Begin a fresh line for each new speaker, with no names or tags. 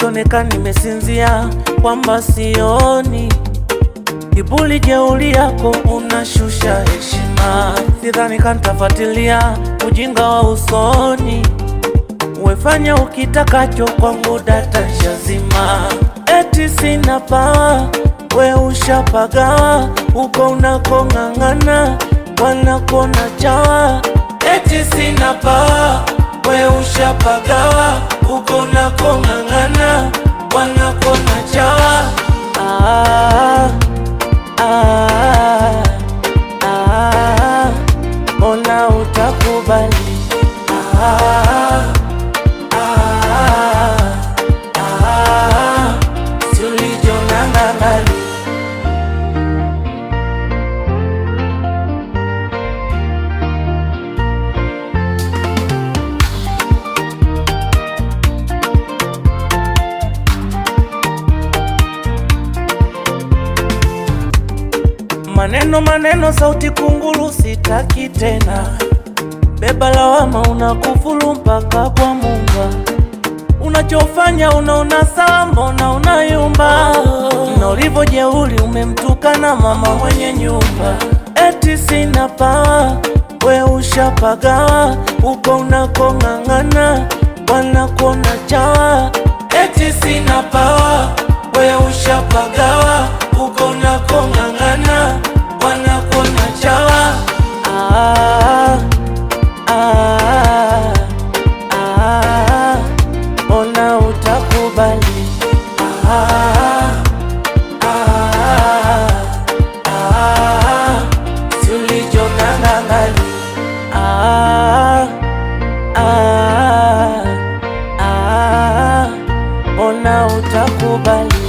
usioneka nimesinzia kwamba sioni. Kiburi jeuri yako unashusha heshima, sidhani kantafuatilia ujinga wa usoni. Wefanya ukitakacho kwangu data nshazima. Eti sina pawa, we ushapagawa, uko unakong'ang'ana wanakona chawa. Eti sina pawa, we ushapagawa, uko unakong'ang'ana wanakona chawa. Ona utakubali. Maneno maneno sauti kunguru sitaki tena. Beba lawama unakufuru mpaka kwa Mungu. Unachofanya unaona sawa, mbona unayumba? Na ulivyo jeuri umemtukana mama mwenye nyumba. Eti sina pawa, we ushapagawa, uko unakong'ang'ana wanakuona chawa. Eti sina pawa, we ushapagawa, uko unakong'ang'ana wanakuona chawa. Ona utakubali. Si ulichong'ang'ana. Ona utakubali.